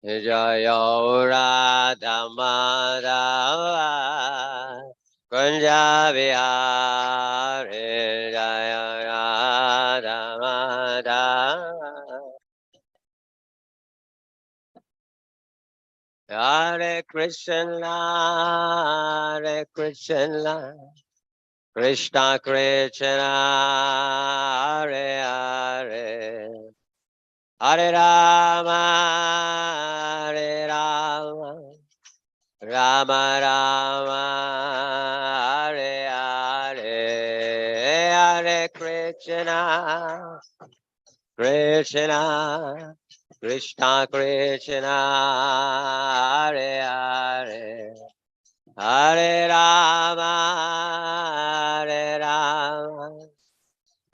Jaya Radha Madhava Kunja Vihari Jaya Radha Madhava Hare Krishna Krishna Krishna Hare Hare Hare Rama Rama Rama Hare Hare Hare Krishna Krishna Krishna Krishna Hare Hare Hare Rama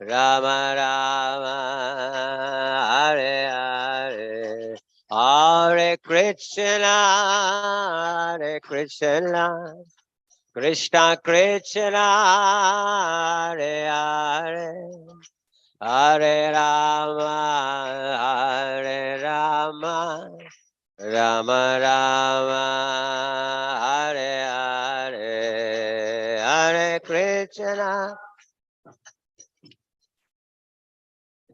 Rama Rama Hare Hare Hare Krishna Krishna Krishna Hare Hare Hare Rama Rama Rama Hare Hare Hare Krishna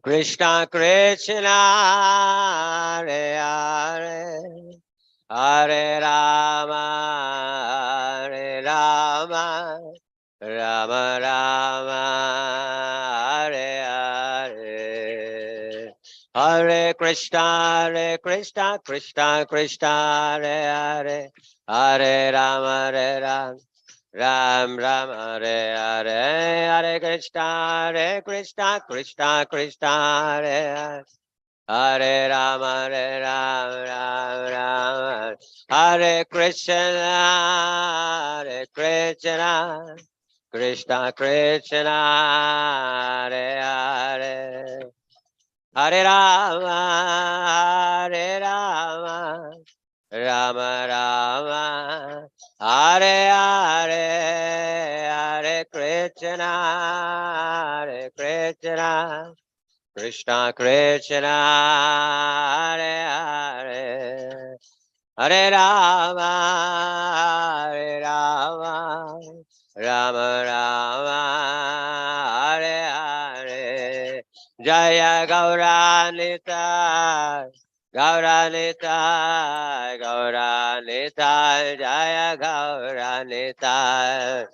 Krishna Krishna Hare Hare Hare Rama Rama Rama Hare Hare Hare Krishna Krishna Krishna Hare Hare Hare Rama Ram Ram Hare Hare Hare Krishna Krishna Krishna Hare Hare Hare Rama Ram Ram Hare Krishna Krishna Krishna Hare Hare Hare Rama Rama Rama Hare Hare Hare Krishna Krishna Krishna Hare Hare Hare Rama Rama Rama Hare Hare Jaya Gauranita Gauranita Jaya Gauranita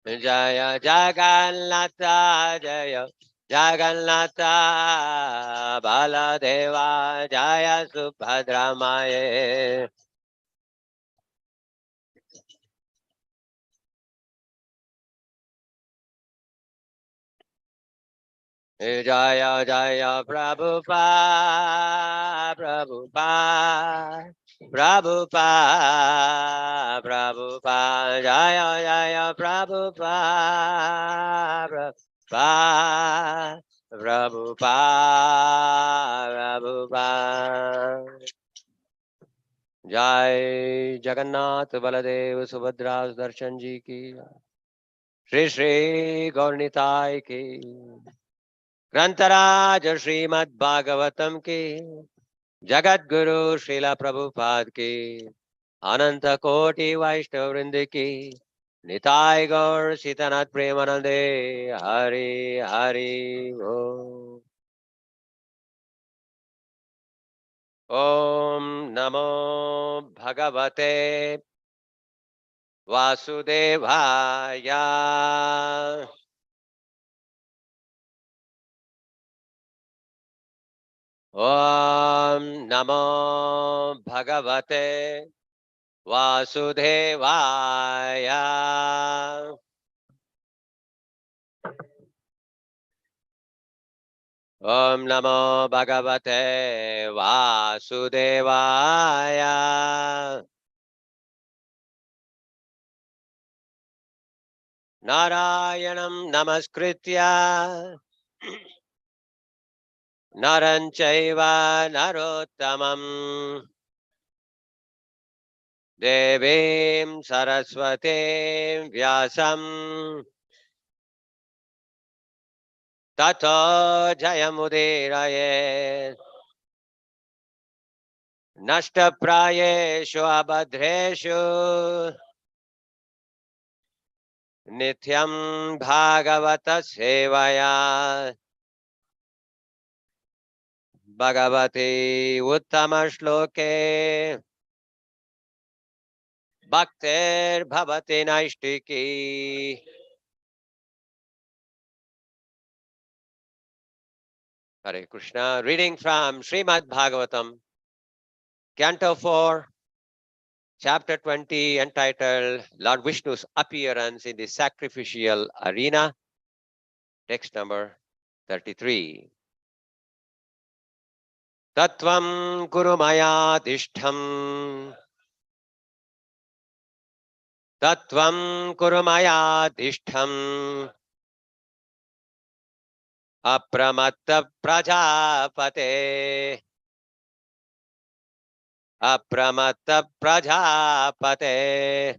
Jaya Jagannatha Jaya Jagannatha Baladeva Jaya Subhadramaye Jaya Jaya Prabhupada Jaya Jaya Prabhupada Jai Jagannath Baladev Subhadra Darshan Ji ki Shri Shri Gaurnitai ki ग्रंथराज Shrimad Bhagavatam की जगत गुरु श्रीला प्रभुपाद की अनंत कोटि वैष्णव वृंद की निताय गौर सीतानाथ प्रेमानंदे हरि हरि ओम नमो भगवते वासुदेवाय ओम नमो भगवते वासुदेवाय ओम नमो भगवते वासुदेवाय नारायणं नमस्कृत्य नरं चैव नरोत्तमं देवीं सरस्वतीं व्यासं tato jayamudiraye nashtaprayeshu abhadreshu Nityam Bhagavata Sevaya Bhagavate Uttama Shloke Bhaktir Bhavati Naishtiki. Hare Krishna. Reading from Srimad Bhagavatam, Canto 4, Chapter 20, entitled Lord Vishnu's Appearance in the Sacrificial Arena. Text number 33. Tattvam Kurumaya Tishtham Tattvam Kurumaya Tishtham Apramatta Prajapate Apramatta Prajapate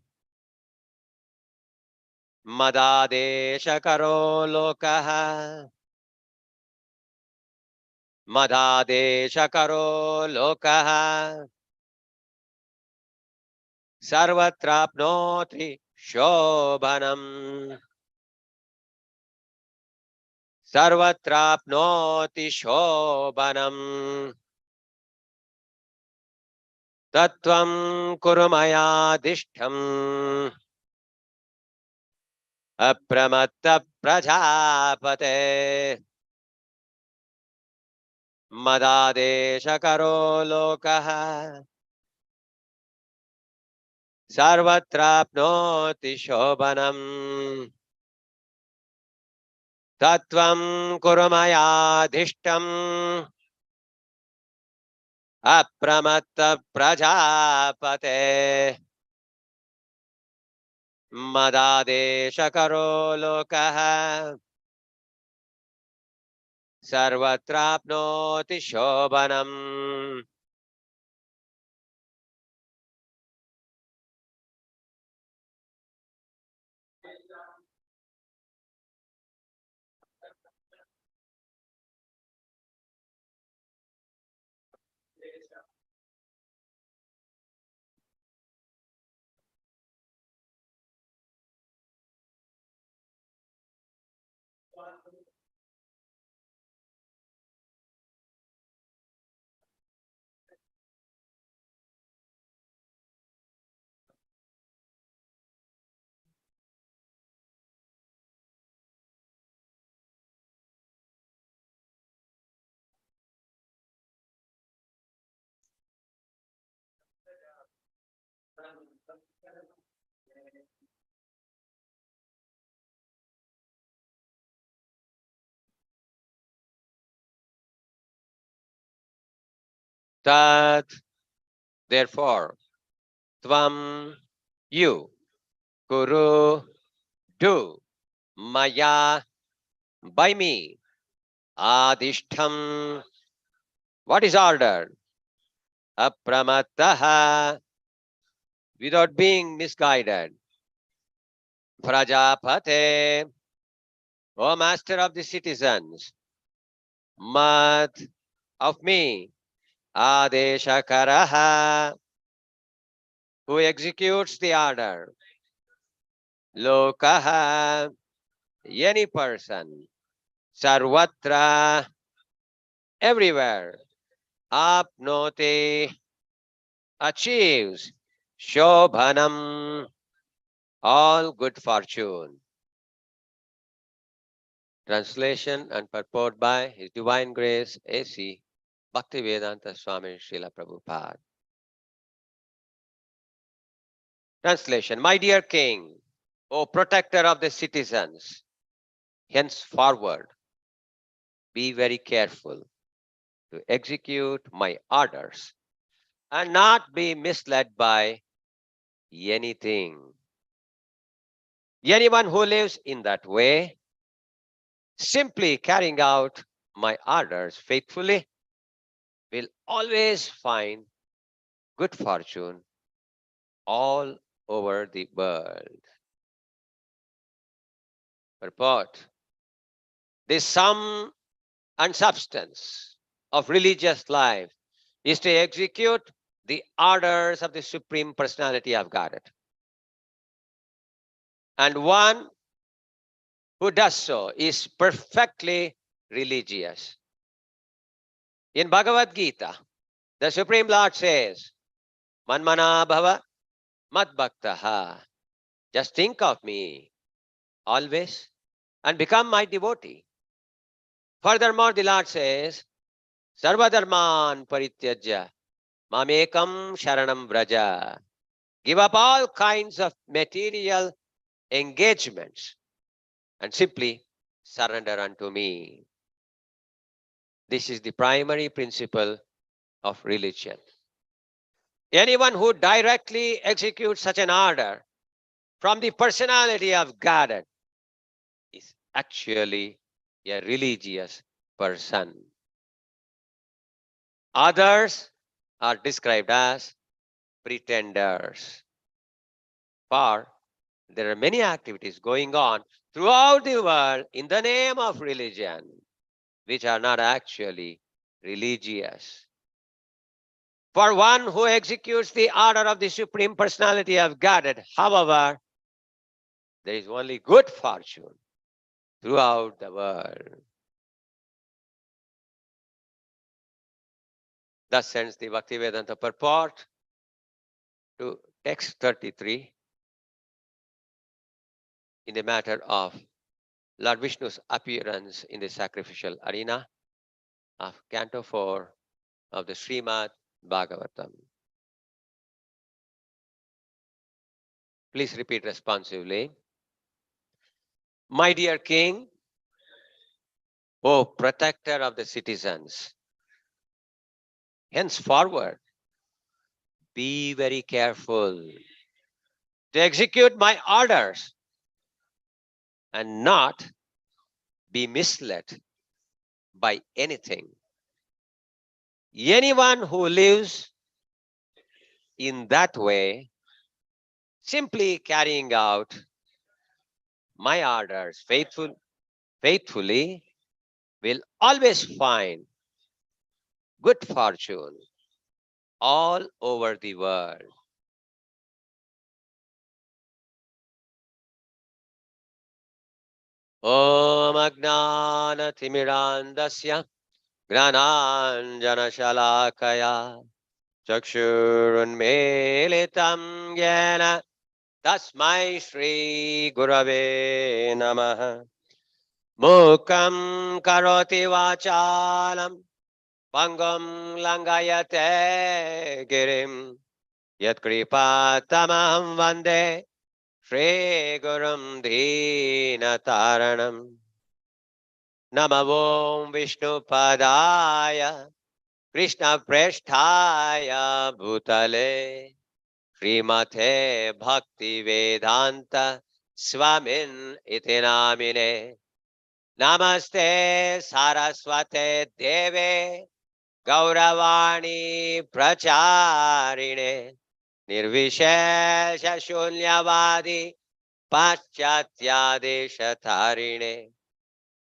Madadeshakaro Lokaha Madadeshakaro Lokaha Sarvatrapnoti Shobhanam Sarvatrapnoti Shobhanam Tattvam Kurumaya Dishtham Apramatta Prajapate Madadeshakaro Lokaha Sarvatrapnoti Shobhanam Tattvam Kurumaya Dishtham Apramatta Prajapate Madadeshakaro Lokaha Sarvatrapnoti Shobhanam. Tat, therefore, Tvam, you, Kuru, do, Maya, by me, Adishtham, what is ordered? Apramattaha, without being misguided. Prajapate, O master of the citizens, Mad, of me, Adeshakaraha, who executes the order. Lokaha, any person. Sarvatra, everywhere. Apnoti, achieves. Shobhanam, all good fortune. Translation and purport by His Divine Grace A.C. Bhaktivedanta Swami Srila Prabhupada. Translation. My dear King, O protector of the citizens, henceforward be very careful to execute my orders and not be misled by anything. Anyone who lives in that way, simply carrying out my orders faithfully, will always find good fortune all over the world. Purport. the sum and substance of religious life is to execute the orders of the Supreme Personality of Godhead. And one who does so is perfectly religious. In Bhagavad Gita, the Supreme Lord says, Manmana bhava mad bhaktaha. Just think of me always and become my devotee. Furthermore, the Lord says, Sarvadharman parityajya mamekam sharanam vraja. Give up all kinds of material engagements and simply surrender unto me. This is the primary principle of religion. Anyone who directly executes such an order from the personality of God is actually a religious person. Others are described as pretenders. For there are many activities going on throughout the world in the name of religion, which are not actually religious. For one who executes the order of the Supreme Personality of Godhead, however, there is only good fortune throughout the world. Thus ends the Bhaktivedanta purport to text 33 in the matter of Lord Vishnu's appearance in the sacrificial arena of Canto 4 of the Srimad Bhagavatam. Please repeat responsively. My dear King, O protector of the citizens, henceforward be very careful to execute my orders and not be misled by anything. Anyone who lives in that way, simply carrying out my orders faithfully, will always find good fortune all over the world. Om Agnana Timirandasya Grananjana Shalakaya Chakshurunmelitam Yena Tasmai Shri Gurave Namaha Mukam Karoti Vachalam Pangam Langayate Girim Yat Kripa Tamaham Vande Shri Gurum Dhinataranam Namavom Vishnu Padaya Krishna Presthaya Bhutale Srimate Bhakti Vedanta Swamin Iti Namine Namaste Saraswate Deve Gauravani Pracharine Nirvishesha Shunyavadi Paschatyadesh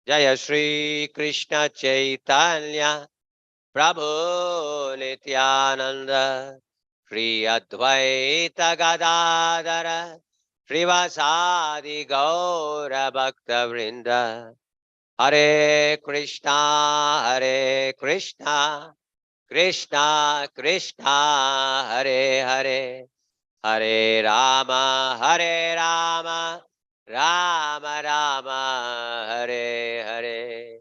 Jaya Shri Krishna Chaitanya Prabhu Nityananda Shri Advaita Gadadara Srivasadi Gaura Bhakta Vrinda Hare Krishna Krishna Krishna Hare Hare Hare Rama Rama Rama Hare Hare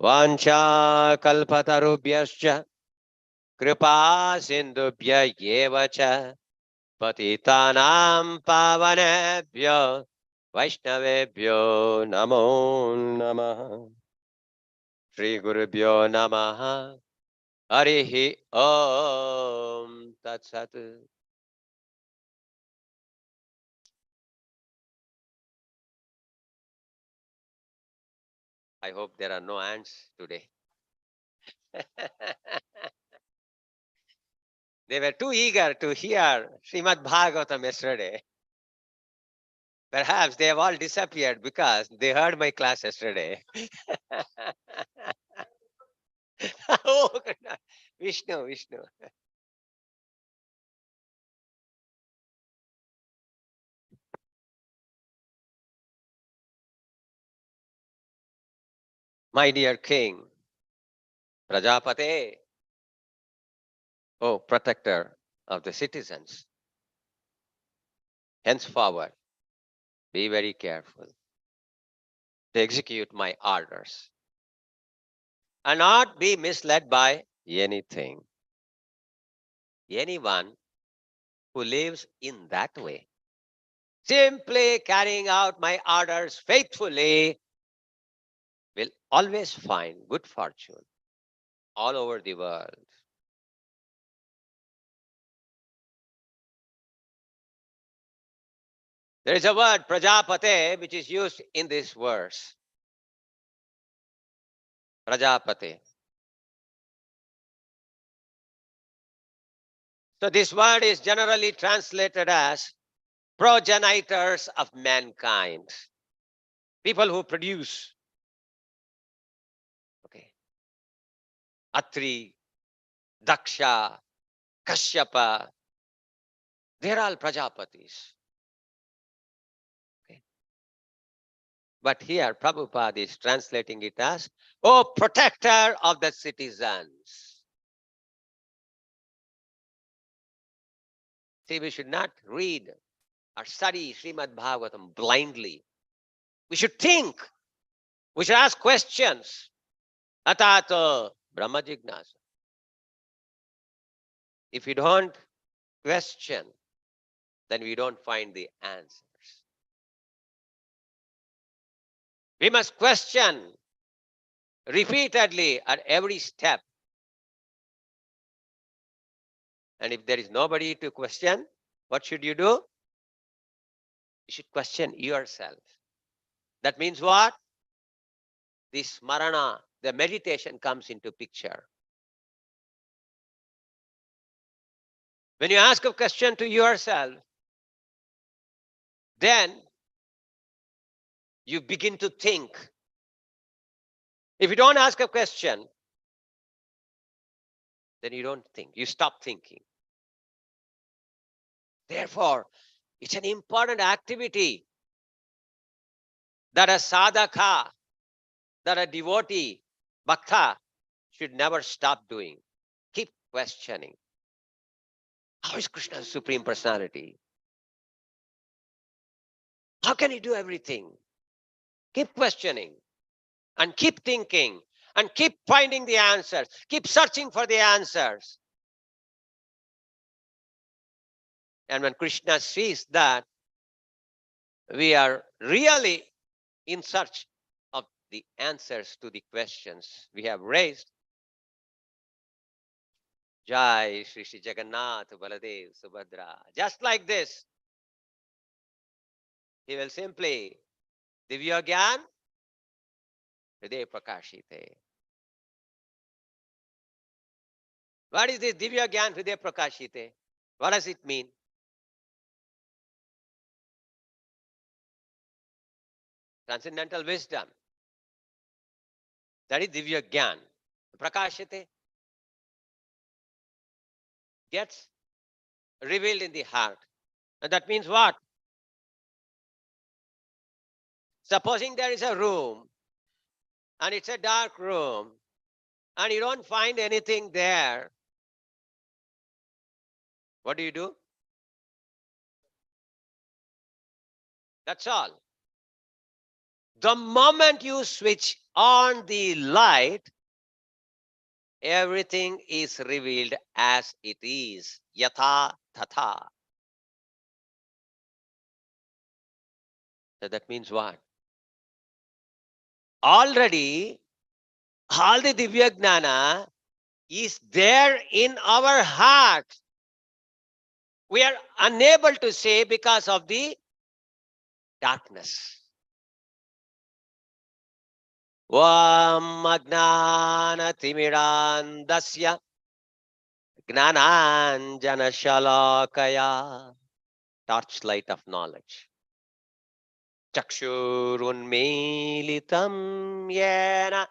Vancha kalpatarubhyascha kripa sindubhya eva cha patitanam pavanebhyo vaishnavebhyo namo namah Shri Gurubhyo namaha Harihi Om Tat Sat. I hope there are no ants today. They were too eager to hear Srimad Bhagavatam yesterday. Perhaps they have all disappeared because they heard my class yesterday. Oh, Krishna. Vishnu, Vishnu. My dear king, Prajapate, oh, protector of the citizens, henceforward, be very careful to execute my orders and not be misled by anything, anyone who lives in that way. Simply carrying out my orders faithfully will always find good fortune all over the world. There is a word, Prajapate, which is used in this verse. Prajapate. So this word is generally translated as progenitors of mankind, people who produce. Okay. Atri, Daksha, Kashyapa, they're all Prajapatis. Okay. But here Prabhupada is translating it as, oh, protector of the citizens. See, we should not read or study Srimad Bhagavatam blindly. We should think. We should ask questions. Atato Brahma Jignasa. If we don't question, then we don't find the answers. We must question repeatedly at every step. And if there is nobody to question, what should you do? You should question yourself. That means what? The smarana, the meditation comes into picture. When you ask a question to yourself, then you begin to think. If you don't ask a question, then you don't think. You stop thinking. Therefore, it's an important activity that a sadhaka, that a devotee, bhakta, should never stop doing. Keep questioning. How is Krishna's Supreme Personality? How can he do everything? Keep questioning and keep thinking and keep finding the answers. Keep searching for the answers. And when Krishna sees that we are really in search of the answers to the questions we have raised, Jai Shri Shri Jagannath Baladev Subhadra. Just like this, he will simply Divya Gyan Hriday Prakashite. What is this Divya Gyan Hriday Prakashite? What does it mean? Transcendental wisdom. That is Divya Gyan. Prakashite gets revealed in the heart. And that means what? Supposing there is a room and it's a dark room and you don't find anything there, what do? That's all. The moment you switch on the light, everything is revealed as it is. Yatha tatha. So that means what? Already, all the Divya Gnana is there in our heart. We are unable to say because of the darkness. Vam agnana timirandasya gnananjana shalakaya. Torchlight of knowledge. Chakshurunmilitam yena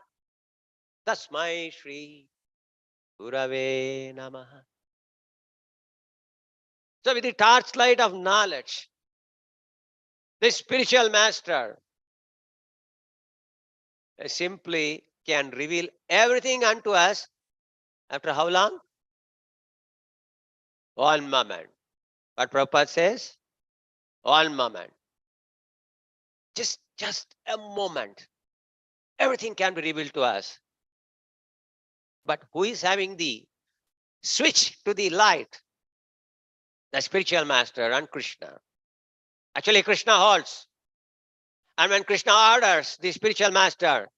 tasmai Shri Gurave Namaha. So with the torchlight of knowledge, the spiritual master simply can reveal everything unto us after how long? 1 moment. What Prabhupada says? 1 moment. Just a moment. Everything can be revealed to us. But who is having the switch to the light? The spiritual master and Krishna. Actually, Krishna holds. And when Krishna orders the spiritual master,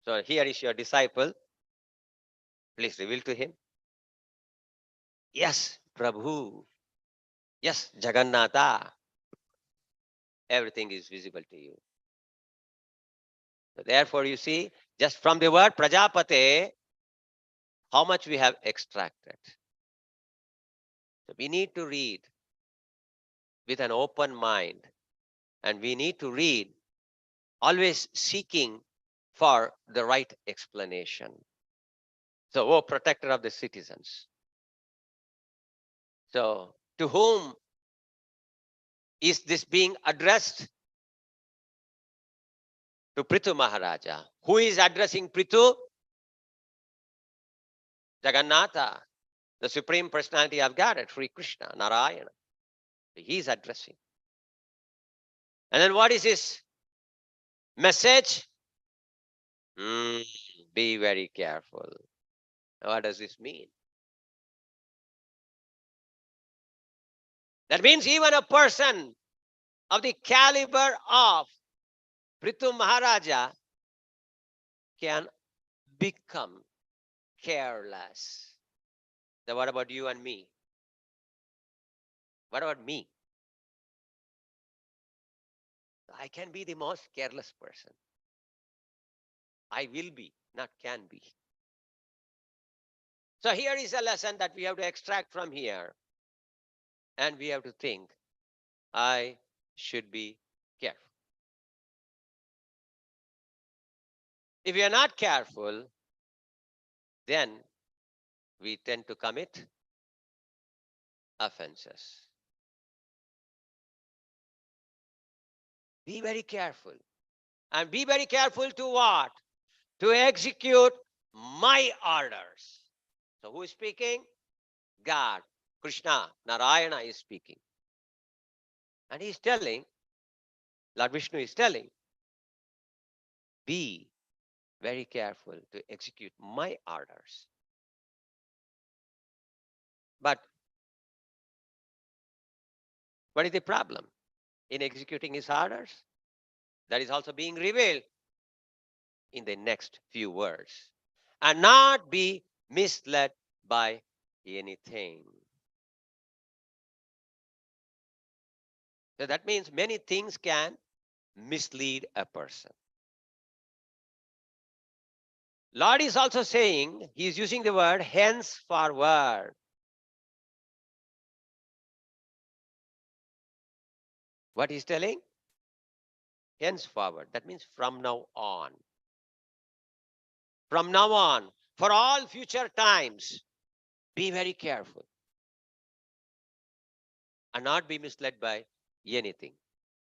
so here is your disciple, please reveal to him. Yes, Prabhu. Yes, Jagannatha. Everything is visible to you. So therefore, you see, just from the word Prajapate, how much we have extracted. So we need to read with an open mind, and we need to read always seeking for the right explanation. So, oh, protector of the citizens. So, to whom is this being addressed? To Prithu Maharaja. Who is addressing Prithu? Jagannatha, the Supreme Personality of Godhead, Sri Krishna, Narayana. He is addressing. And then what is his message? Be very careful. What does this mean? That means even a person of the caliber of Prithu Maharaja can become careless. Then what about you and me? What about me? I can be the most careless person. I will be, not can be. So here is a lesson that we have to extract from here. And we have to think, I should be careful. If we are not careful, then we tend to commit offenses. Be very careful. And be very careful to what? To execute my orders. So who is speaking? God, Krishna, Narayana is speaking. And he's telling, Lord Vishnu is telling, be very careful to execute my orders. But what is the problem in executing his orders? That is also being revealed in the next few words. And not be misled by anything. So that means many things can mislead a person. Lord is also saying, he is using the word henceforward. What he's telling? Henceforward. That means from now on. From now on, for all future times, be very careful and not be misled by anything.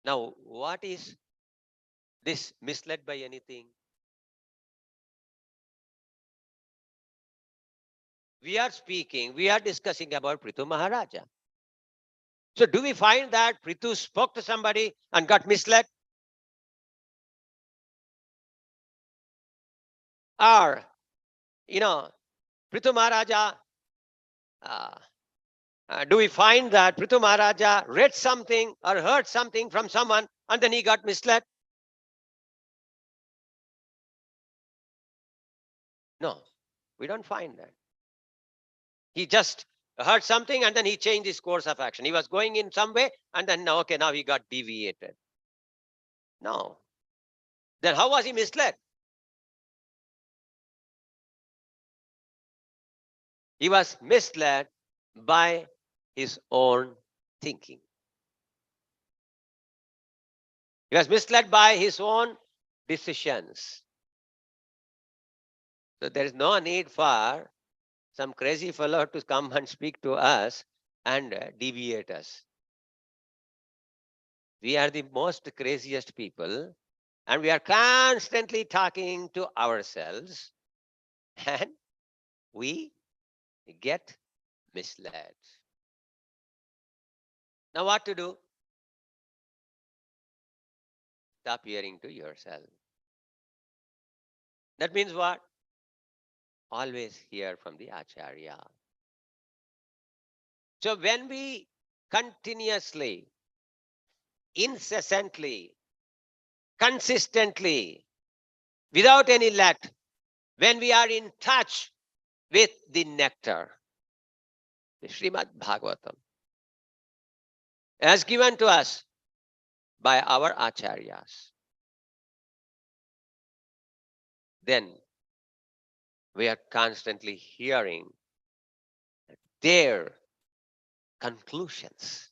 Now, what is this misled by anything? We are discussing about Prithu Maharaja. So do we find that Prithu spoke to somebody and got misled? Or, Prithu Maharaja, do we find that Prithu Maharaja read something or heard something from someone and then he got misled? No, we don't find that. He just heard something and then he changed his course of action. He was going in some way and then, okay, now he got deviated. No. Then how was he misled? He was misled by his own thinking. He was misled by his own decisions. So there is no need for some crazy fellow to come and speak to us and deviate us. We are the most craziest people, and we are constantly talking to ourselves, and we get misled. Now, what to do? Stop hearing to yourself. That means what? Always hear from the Acharya. So when we continuously, incessantly, consistently, without any let, when we are in touch with the nectar, the Srimad Bhagavatam, as given to us by our acharyas, then we are constantly hearing their conclusions.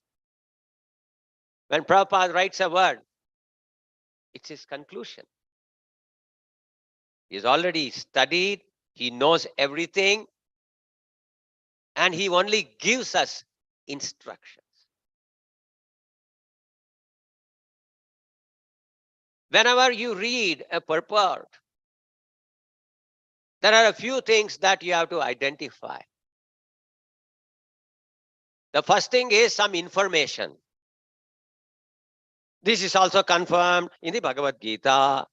When Prabhupada writes a word, it's his conclusion. He's already studied, he knows everything, and he only gives us instructions. Whenever you read a purport, there are a few things that you have to identify. The first thing is some information. This is also confirmed in the Bhagavad Gita.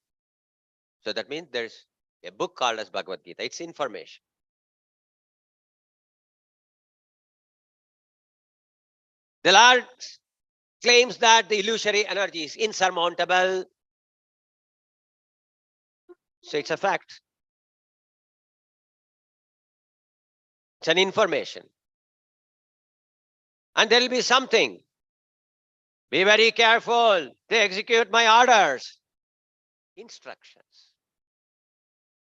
So that means there's a book called as Bhagavad Gita. It's information. The Lord claims that the illusory energy is insurmountable. So it's a fact. It's an information. And there will be something. Be very careful to execute my orders. Instructions.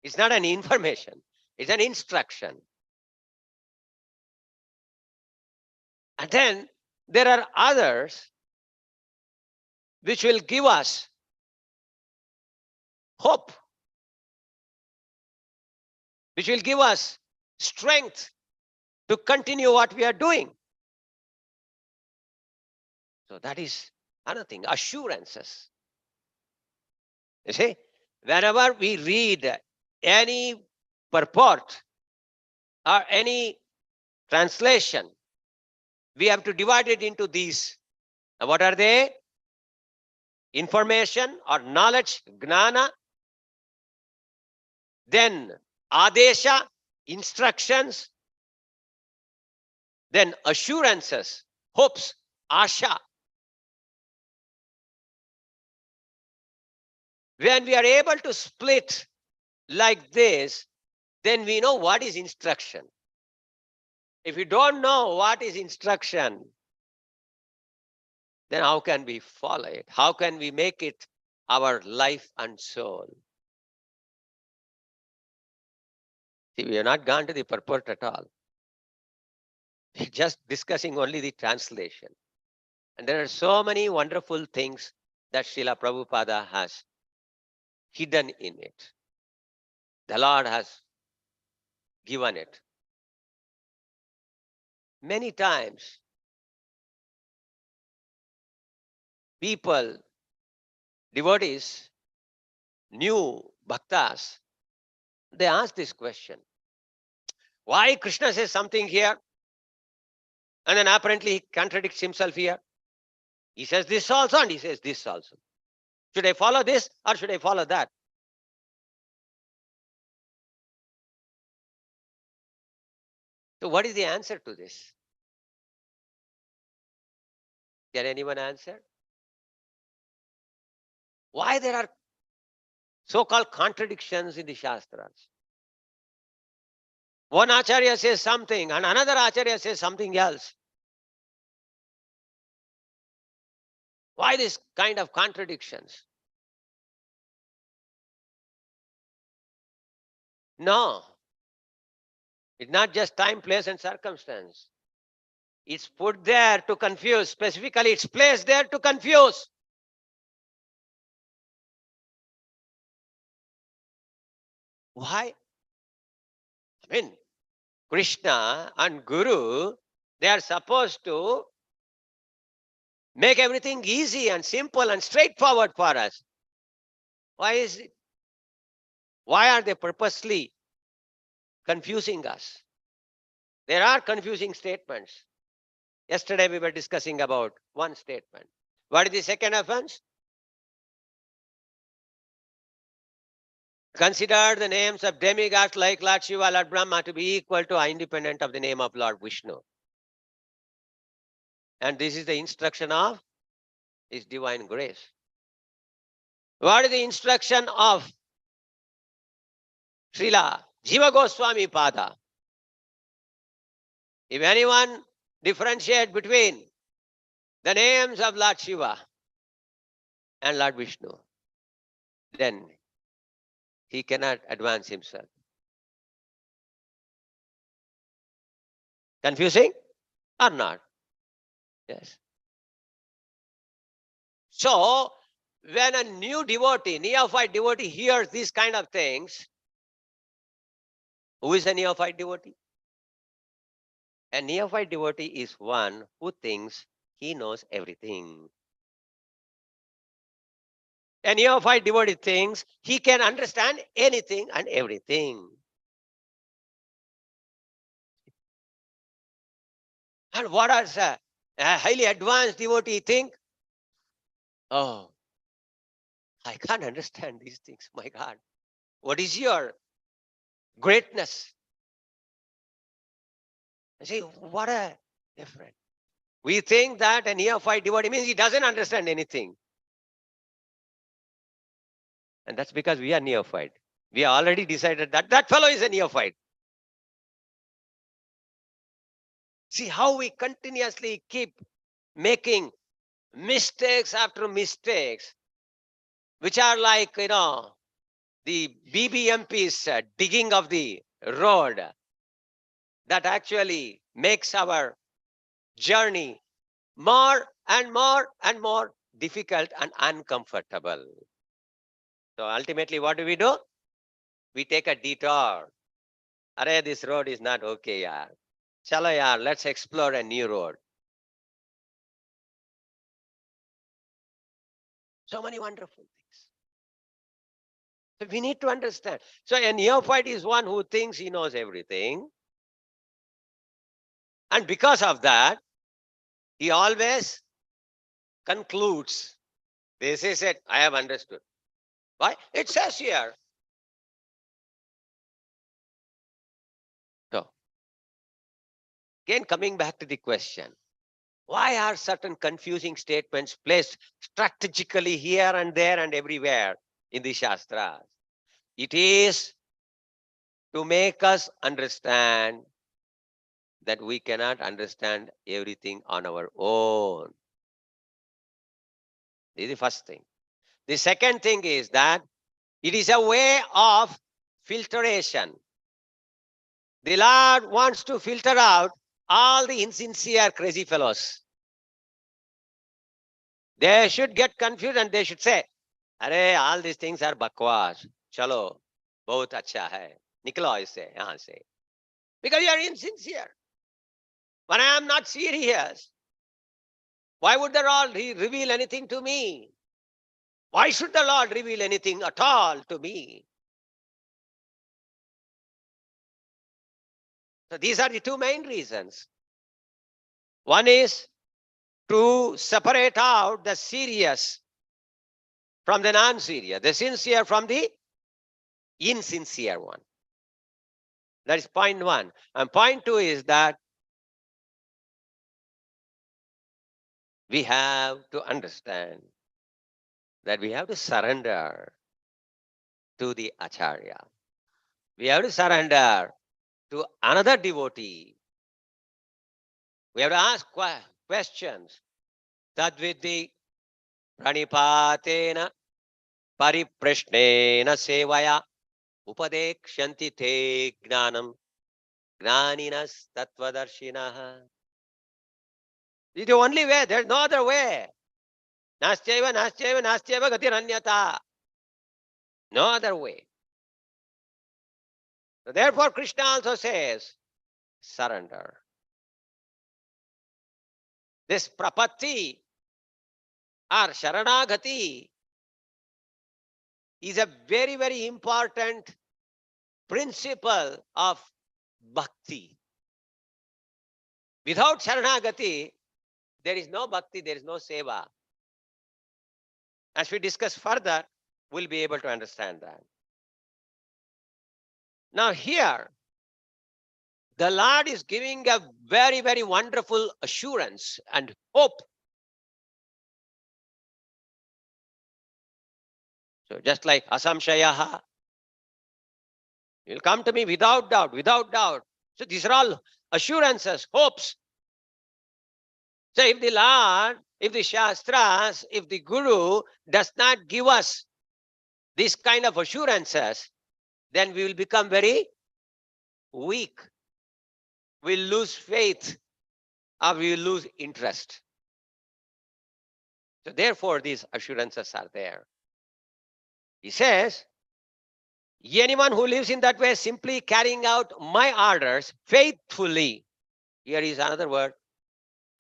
It's not an information. It's an instruction. And then there are others which will give us hope, which will give us strength to continue what we are doing. So that is another thing, assurances. You see, whenever we read any purport or any translation, we have to divide it into these. Now, what are they? Information or knowledge, gnana. Then adesha, instructions. Then assurances, hopes, asha. When we are able to split like this, then we know what is instruction. If we don't know what is instruction, then how can we follow it? How can we make it our life and soul? See, we have not gone to the purport at all. We're just discussing only the translation. And there are so many wonderful things that Srila Prabhupada has hidden in it. The Lord has given it. Many times, people, devotees, new bhaktas, they ask this question. Why Krishna says something here, and then apparently he contradicts himself here? He says this also, and he says this also. Should I follow this or should I follow that? So what is the answer to this? Can anyone answer? Why there are so-called contradictions in the Shastras? One Acharya says something and another Acharya says something else. Why this kind of contradictions? No. It's not just time, place, and circumstance. It's put there to confuse. Specifically, it's placed there to confuse. Why? I mean, Krishna and Guru, they are supposed to make everything easy and simple and straightforward for us. Why is it? Why are they purposely confusing us? There are confusing statements. Yesterday we were discussing about one statement. What is the second offense? Consider the names of demigods like Lord Shiva, Lord Brahma to be equal to or independent of the name of Lord Vishnu. And this is the instruction of His divine grace. What is the instruction of Srila Jiva Goswami Pada? If anyone differentiate between the names of Lord Shiva and Lord Vishnu, then he cannot advance himself. Confusing or not? Yes. So, when a new devotee, neophyte devotee hears these kind of things, who is a neophyte devotee? A neophyte devotee is one who thinks he knows everything. A neophyte devotee thinks he can understand anything and everything. And what does a highly advanced devotee think? Oh, I can't understand these things. My God, what is your greatness? I say, what a difference. We think that a neophyte devotee means he doesn't understand anything. And that's because we are neophyte. We already decided that that fellow is a neophyte. See how we continuously keep making mistakes after mistakes, which are like, the BBMP's digging of the road that actually makes our journey more and more and more difficult and uncomfortable. So ultimately, what do? We take a detour. Arey, this road is not okay, yaar. Chalo, yaar, let's explore a new road. So many wonderful things. So we need to understand. So a neophyte is one who thinks he knows everything. And because of that, he always concludes, this is it, I have understood. Why? It says here. So, again, coming back to the question, why are certain confusing statements placed strategically here and there and everywhere in the Shastras? It is to make us understand that we cannot understand everything on our own. This is the first thing. The second thing is that it is a way of filtration. The Lord wants to filter out all the insincere, crazy fellows. They should get confused and they should say, "Arey, all these things are bakwas. Chalo, bahut acha hai. Niklo isse, yahan se." Because you are insincere. When I am not serious, why would the Lord reveal anything to me? Why should the Lord reveal anything at all to me? So these are the two main reasons. One is to separate out the serious from the non-serious, the sincere from the insincere one. That is point one. And point two is that we have to understand that we have to surrender to the Acharya. We have to surrender to another devotee. We have to ask questions. Tadvidhi pranipatena pariprashnena sevaya upadekshanti te gnanam gnaninas tattvadarshinaha. This is the only way. There's no other way. Nastyeva, nastyeva, nastyeva gatiranyata. No other way. So therefore, Krishna also says, surrender. This prapatti or sharanagati is a very, very important principle of bhakti. Without sharanagati, there is no bhakti, there is no seva. As we discuss further, we'll be able to understand that. Now here, the Lord is giving a very, very wonderful assurance and hope. So just like asamshayaha, you'll come to me without doubt, without doubt. So these are all assurances, hopes. So if the Lord, if the Shastras, if the Guru does not give us this kind of assurances, then we will become very weak. We'll lose faith or we will lose interest. So therefore, these assurances are there. He says, anyone who lives in that way, simply carrying out my orders faithfully. Here is another word,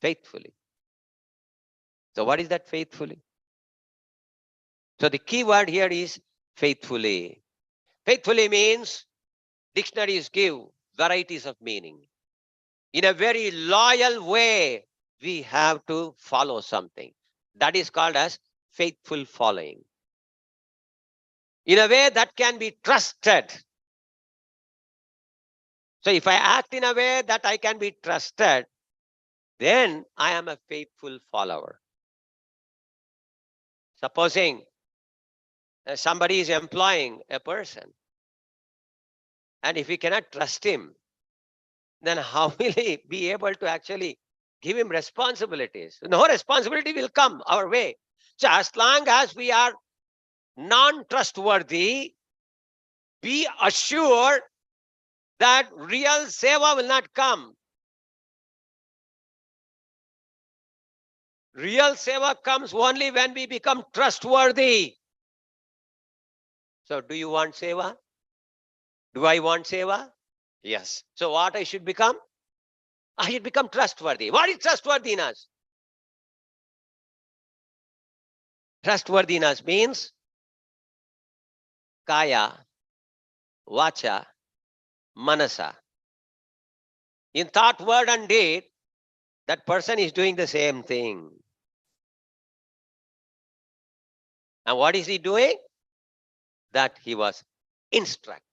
faithfully. So what is that faithfully? So the key word here is faithfully. Faithfully means dictionaries give varieties of meaning. In a very loyal way, we have to follow something. That is called as faithful following. In a way that can be trusted. So if I act in a way that I can be trusted, then I am a faithful follower. Supposing somebody is employing a person, and if we cannot trust him, then how will he be able to actually give him responsibilities? No responsibility will come our way. So as long as we are non-trustworthy, be assured that real seva will not come. Real seva comes only when we become trustworthy. So do you want seva? Do I want seva? Yes. So what I should become? I should become trustworthy. What is trustworthiness? Trustworthiness means kaya, vacha, manasa. In thought, word, and deed, that person is doing the same thing. And what is he doing? That he was instructed.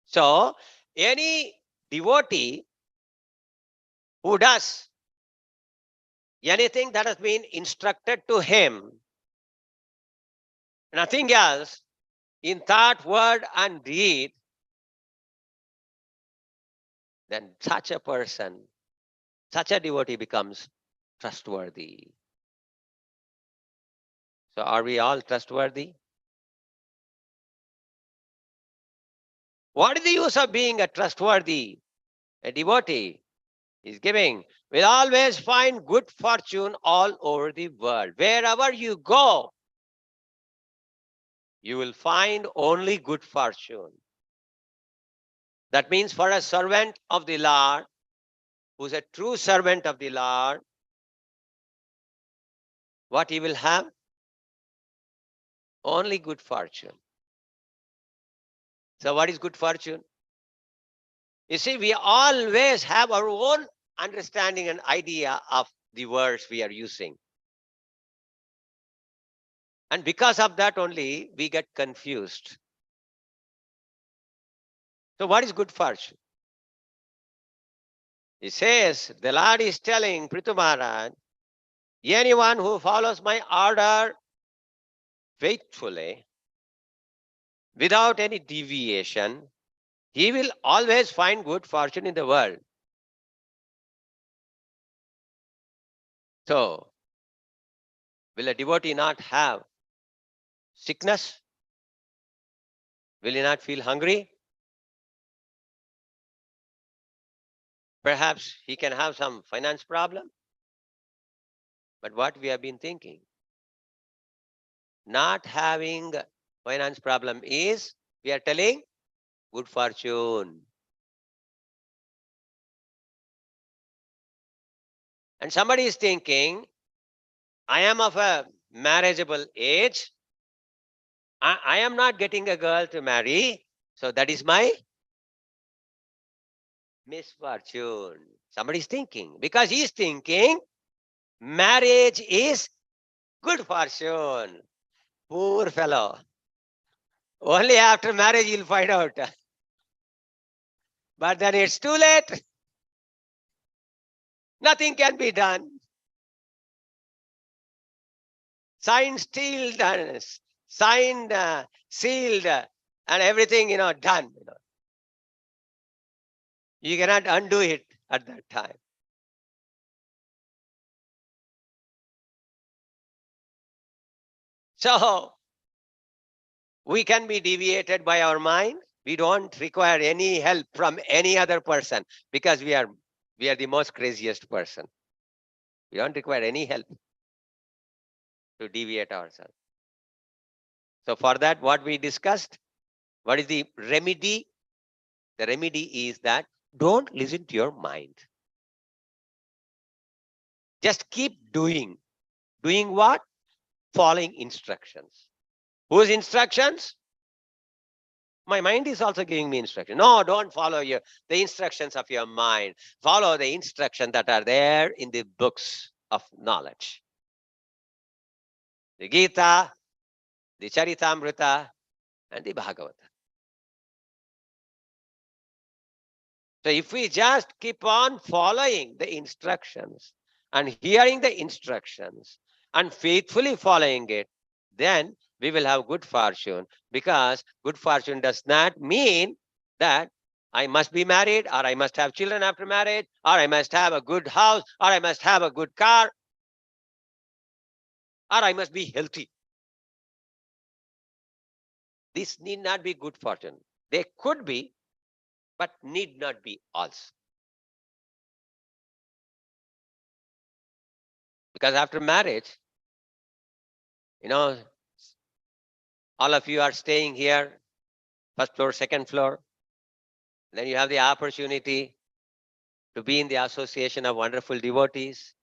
So, any devotee who does anything that has been instructed to him, nothing else, in thought, word, and deed, then such a person, such a devotee becomes trustworthy. So are we all trustworthy? What is the use of being a trustworthy? A devotee is giving will always find good fortune all over the world. Wherever you go, you will find only good fortune. That means for a servant of the Lord, who's a true servant of the Lord, what he will have? Only good fortune. So what is good fortune? You see, we always have our own understanding and idea of the words we are using. And because of that only, we get confused. So what is good fortune? He says, the Lord is telling Prithu Maharaj, anyone who follows my order faithfully, without any deviation, he will always find good fortune in the world. So, will a devotee not have sickness? Will he not feel hungry? Perhaps he can have some finance problem. But what we have been thinking, not having finance problem is, we are telling, good fortune. And somebody is thinking, I am of a marriageable age. I am not getting a girl to marry. So that is my misfortune. Somebody is thinking, because he is thinking marriage is good fortune. Poor fellow. Only after marriage you'll find out. But then it's too late. Nothing can be done. Signed, sealed, signed, sealed, and everything, done. You cannot undo it at that time. So we can be deviated by our mind. We don't require any help from any other person because we are the most craziest person. We don't require any help to deviate ourselves. So for that, what we discussed, what is the remedy? The remedy is that don't listen to your mind. Just keep doing. Doing what? Following instructions. Whose instructions? My mind is also giving me instruction. No, don't follow the instructions of your mind. Follow the instructions that are there in the books of knowledge. The Gita, the Charitamrita, and the Bhagavata. So if we just keep on following the instructions and hearing the instructions and faithfully following it, then we will have good fortune, because good fortune does not mean that I must be married, or I must have children after marriage, or I must have a good house, or I must have a good car, or I must be healthy. This need not be good fortune. They could be, but need not be also. Because after marriage, all of you are staying here, first floor, second floor. Then you have the opportunity to be in the association of wonderful devotees.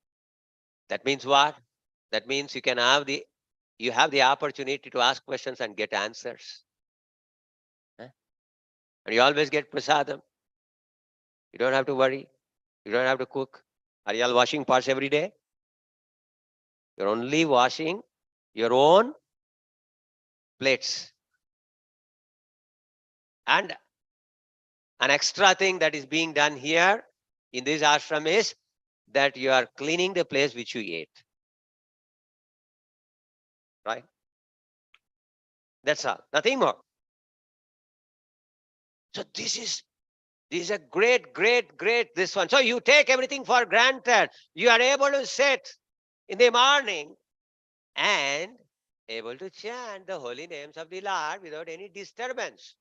That means what? That means you have the opportunity to ask questions and get answers. And you always get prasadam. You don't have to worry. You don't have to cook. Are you all washing pots every day? You're only washing your own plates. And an extra thing that is being done here in this ashram is that you are cleaning the place which you ate. Right? That's all. Nothing more. So this is a great this one. So you take everything for granted. You are able to sit in the morning and able to chant the holy names of the Lord without any disturbance.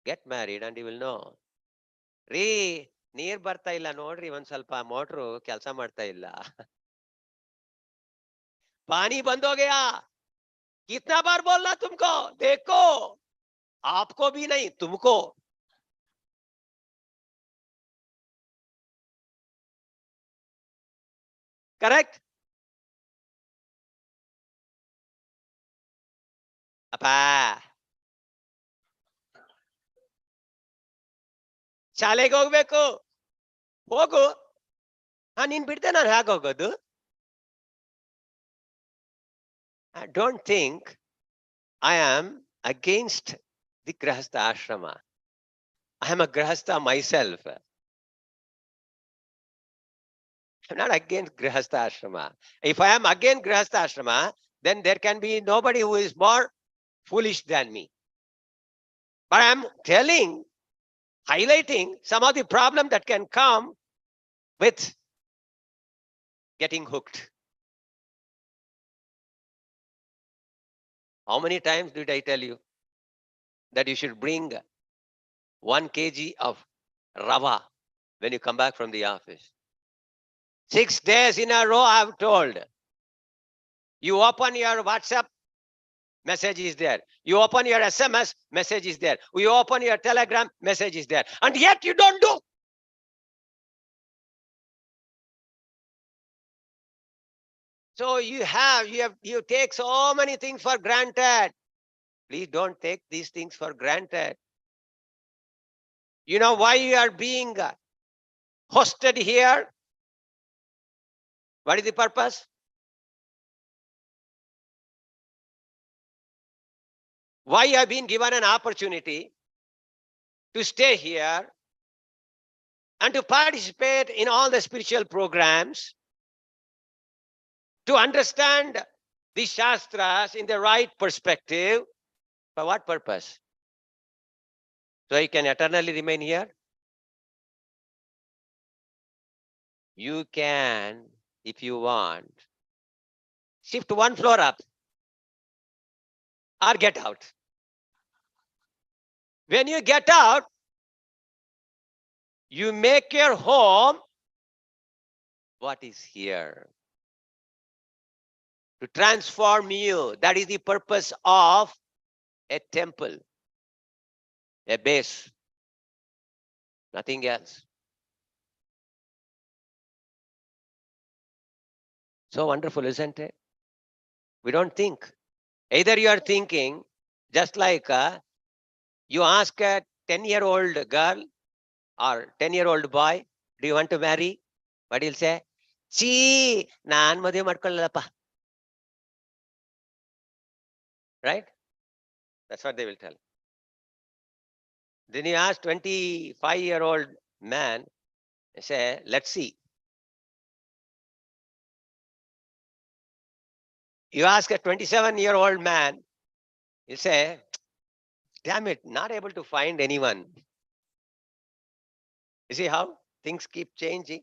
Get married and you will know. ರೀ ನೀರ್ ಬರ್ತಾ ಇಲ್ಲ ನೋಡ್ರಿ ಒಂದ್ ಸ್ವಲ್ಪ motor ಕೆಲಸ ಮಾಡ್ತಾ ಇಲ್ಲ. पानी बंद हो गया. कितना बार बोलना तुमको? देखो, आपको भी नहीं, तुमको. Correct? ಅಪ್ಪ ಶಾಲೆಗೆ ಹೋಗ್ಬೇಕು, ಹೋಗು. ನೀನ್ ಬಿಡ್ದೆ ನಾನು ಹೇಗೆ ಹೋಗೋದು? I don't think I am against the Grahastha ashrama. I am a Grahastha myself. I'm not against Grahastha ashrama. If I am against Grahastha ashrama, then there can be nobody who is more foolish than me. But I'm highlighting some of the problem that can come with getting hooked. How many times did I tell you that you should bring 1 kg of rava when you come back from the office? 6 days in a row I have told. You open your WhatsApp message is there. You open your SMS, message is there. You open your Telegram, message is there. And yet you don't do. So you take so many things for granted. Please don't take these things for granted. You know why you are being hosted here? What is the purpose? Why you have been given an opportunity to stay here and to participate in all the spiritual programs, to understand the Shastras in the right perspective. For what purpose? So you can eternally remain here? You can, if you want, shift one floor up or get out. When you get out, you make your home what is here. To transform you. That is the purpose of a temple, a base, nothing else. So wonderful, isn't it? We don't think. Either you are thinking, just like you ask a 10-year-old girl or 10-year-old boy, do you want to marry? What he'll say? Chee, naan madhuve madkollalappa. Right? That's what they will tell. Then you ask 25-year-old man, say, let's see. You ask a 27-year-old man, he'll say, damn it, not able to find anyone. You see how things keep changing?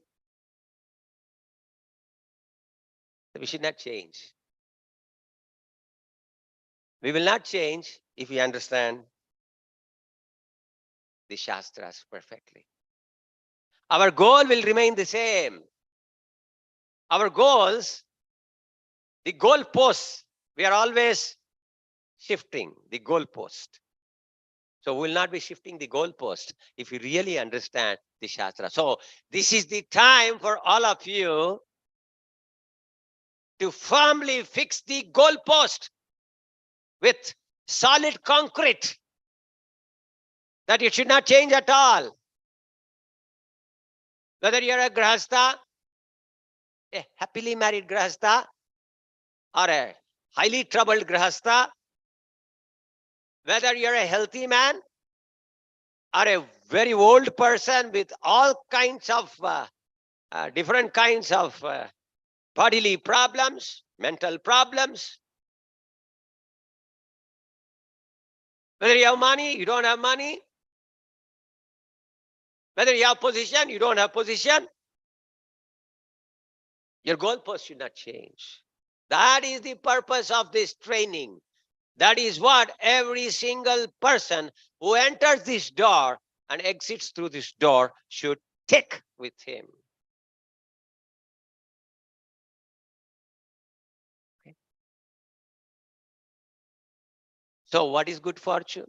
We should not change. We will not change if we understand the Shastras perfectly. Our goal will remain the same. Our goals, the goalposts, we are always shifting the goalpost. So we will not be shifting the goalpost if we really understand the Shastra. So this is the time for all of you to firmly fix the goalpost with solid concrete, that it should not change at all. Whether you're a grahastha, a happily married grahastha, or a highly troubled grahastha, whether you're a healthy man or a very old person with all kinds of different kinds of bodily problems, mental problems, whether you have money, you don't have money, whether you have position, you don't have position, your goalpost should not change. That is the purpose of this training. That is what every single person who enters this door and exits through this door should take with him. Okay. So what is good fortune?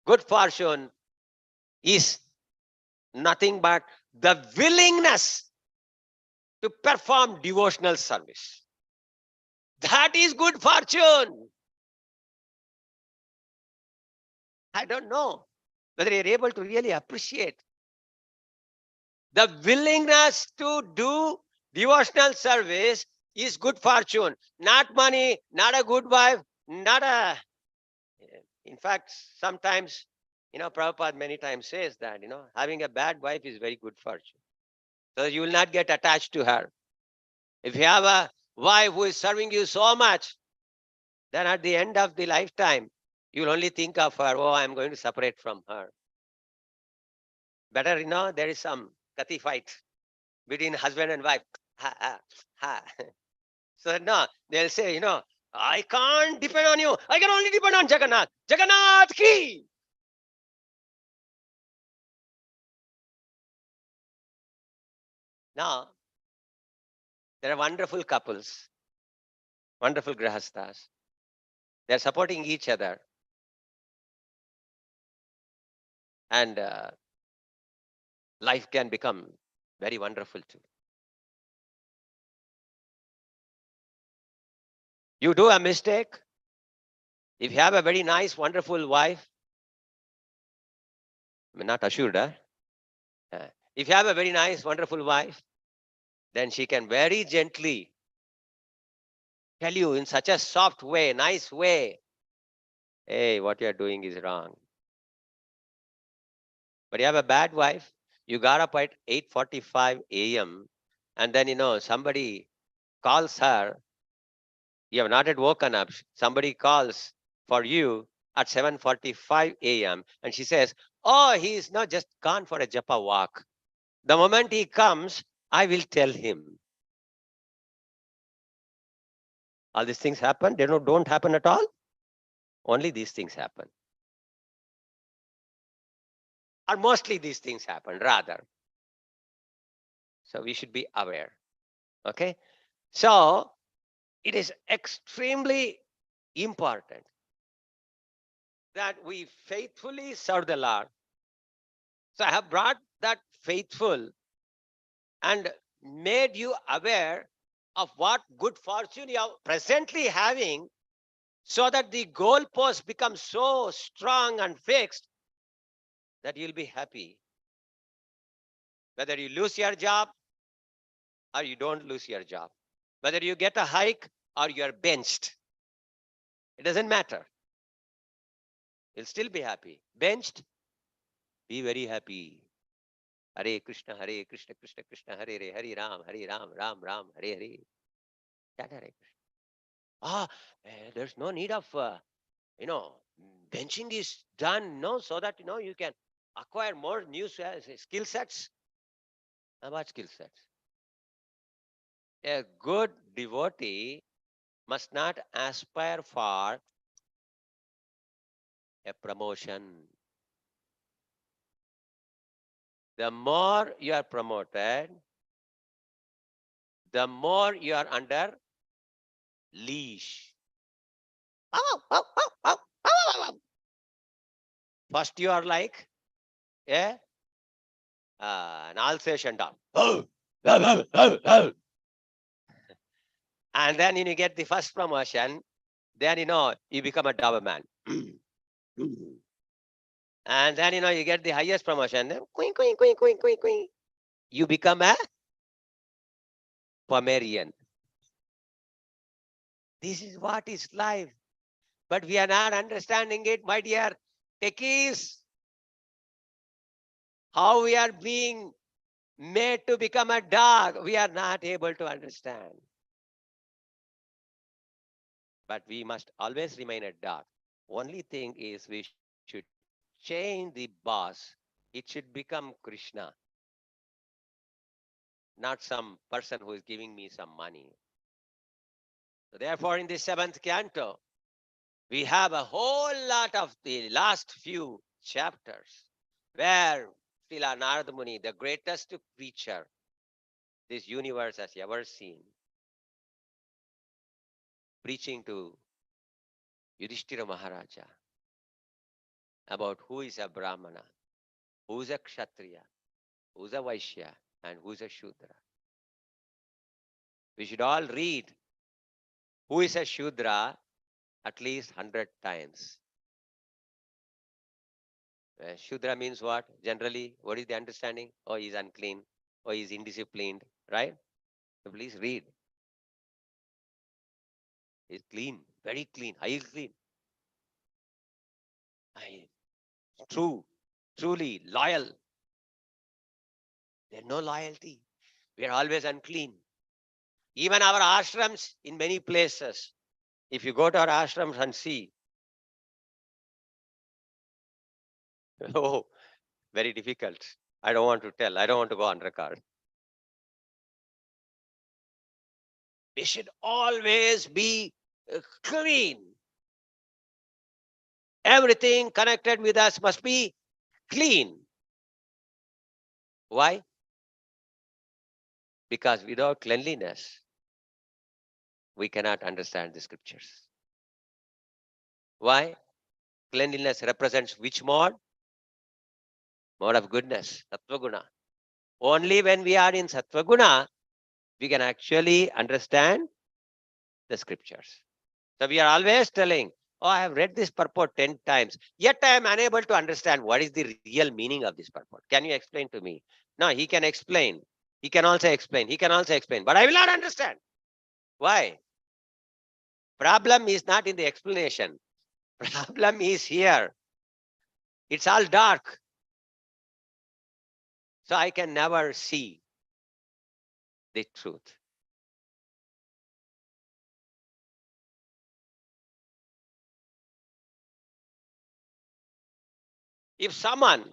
Good fortune is nothing but the willingness to perform devotional service. That is good fortune. I don't know whether you're able to really appreciate the willingness to do devotional service is good fortune. Not money, not a good wife, not a... In fact, sometimes, Prabhupada many times says that, having a bad wife is very good fortune. So you will not get attached to her. If you have a wife who is serving you so much, then at the end of the lifetime, you will only think of her, oh, I'm going to separate from her. Better, there is some kati fight between husband and wife. Ha, ha, ha. So no, they'll say, I can't depend on you. I can only depend on Jagannath. Jagannath ki. Now, there are wonderful couples, wonderful grahasthas. They're supporting each other. And life can become very wonderful too. You do a mistake. If you have a very nice, wonderful wife, I mean, not assured, huh? If you have a very nice, wonderful wife, then she can very gently tell you in such a soft way, nice way, hey, what you're doing is wrong. But you have a bad wife, you got up at 8:45 a.m. and then somebody calls her. You have not yet woken up. Somebody calls for you at 7:45 a.m. and she says, "Oh, he is not just gone for a japa walk. The moment he comes, I will tell him." All these things happen. They don't happen at all. Only these things happen. Or mostly these things happen, rather. So we should be aware. Okay? So it is extremely important that we faithfully serve the Lord. So I have brought that faithful and made you aware of what good fortune you are presently having, so that the goalpost becomes so strong and fixed that you'll be happy. Whether you lose your job or you don't lose your job, whether you get a hike or you are benched, it doesn't matter. You'll still be happy. Benched, be very happy. Hare Krishna, Krishna Krishna, Hare Ram, Ram Ram, Hare Hare. Chant Hare Krishna. There's no need of, benching is done, no, so that, you can acquire more new skill sets. What skill sets? A good devotee must not aspire for a promotion. The more you are promoted, the more you are under leash. First you are like an Alsatian dog. And then you get the first promotion, then you become a Doberman. And then you get the highest promotion, then queen, queen, queen, queen, queen, queen. You become a Pomerian. This is what is life. But we are not understanding it, my dear techies. How we are being made to become a dog, we are not able to understand. But we must always remain a dog. Only thing is we should change the boss. It should become Krishna, not some person who is giving me some money. So therefore, in the seventh canto, we have a whole lot of the last few chapters where Srila Narada Muni, the greatest preacher this universe has ever seen, preaching to Yudhishthira Maharaja about who is a Brahmana, who is a Kshatriya, who is a Vaishya, and who is a Shudra. We should all read who is a Shudra at least 100 times. Shudra means what? Generally, what is the understanding? Oh, he's unclean. Oh, he's indisciplined, right? So please read. He's clean, very clean, highly clean. True, truly loyal. There's no loyalty. We are always unclean. Even our ashrams in many places, if you go to our ashrams and see, oh, very difficult. I don't want to tell. I don't want to go on record. We should always be clean. Everything connected with us must be clean. Why? Because without cleanliness, we cannot understand the scriptures. Why? Cleanliness represents which mode? Mode of goodness, Sattva Guna. Only when we are in Sattva Guna, we can actually understand the scriptures. So we are always telling, oh, I have read this purport 10 times, yet I am unable to understand what is the real meaning of this purport. Can you explain to me? No, he can explain. He can also explain. He can also explain. But I will not understand. Why? Problem is not in the explanation. Problem is here. It's all dark. So I can never see the truth. If someone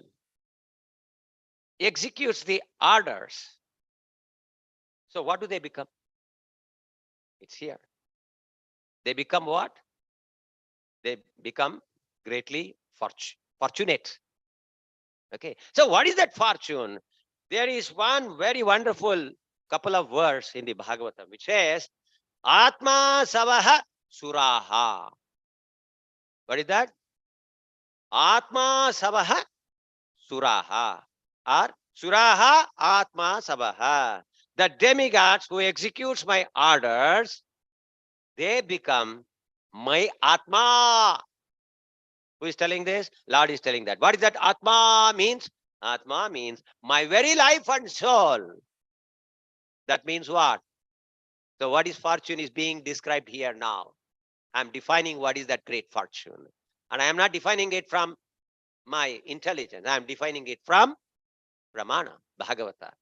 executes the orders, so what do they become? It's here. They become what? They become greatly fortunate. Okay. So what is that fortune? There is one very wonderful couple of verse in the Bhagavatam which says, Atma Savaha Suraha. What is that? Atma Savaha Suraha. Or Suraha Atma Savaha. The demigods who executes my orders, they become my Atma. Who is telling this? Lord is telling that. What is that Atma means? Atma means my very life and soul. That means what? So what is fortune is being described here now. I'm defining what is that great fortune. And I am not defining it from my intelligence. I'm defining it from Pramana, Bhagavata.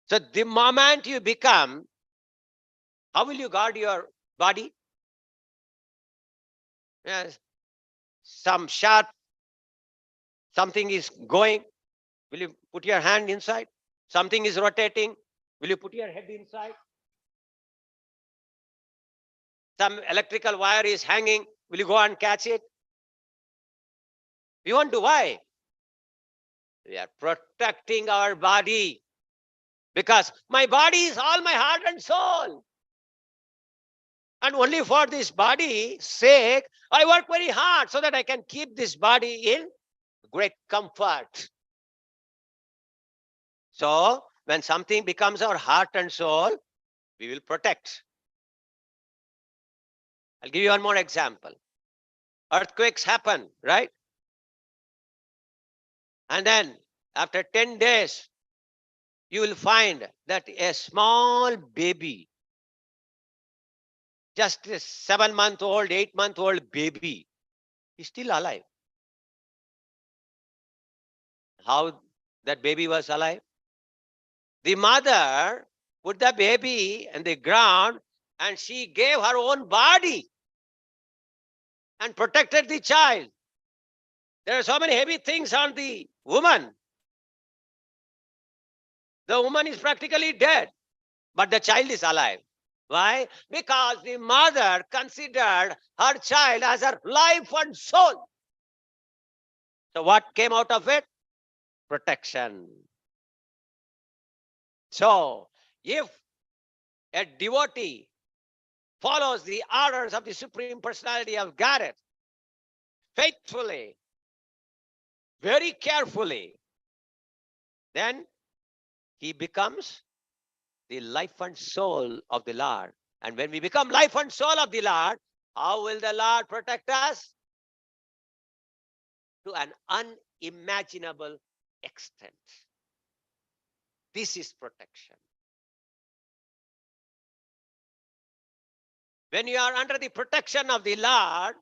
So the moment you become, how will you guard your body? Yes. Some sharp, something is going. Will you put your hand inside? Something is rotating. Will you put your head inside? Some electrical wire is hanging. Will you go and catch it? We won't do. Why? We are protecting our body. Because my body is all my heart and soul. And only for this body's sake, I work very hard so that I can keep this body in great comfort. So, when something becomes our heart and soul, we will protect. I'll give you one more example. Earthquakes happen, right? And then after 10 days, you will find that a small baby, just a 7-month-old, 8-month-old baby, is still alive. How that baby was alive? The mother put the baby on the ground and she gave her own body and protected the child. There are so many heavy things on the woman. The woman is practically dead, but the child is alive. Why? Because the mother considered her child as her life and soul. So what came out of it? Protection. So if a devotee follows the orders of the Supreme Personality of Godhead faithfully, very carefully, then he becomes the life and soul of the Lord. And when we become life and soul of the Lord, how will the Lord protect us? To an unimaginable extent. This is protection. When you are under the protection of the Lord,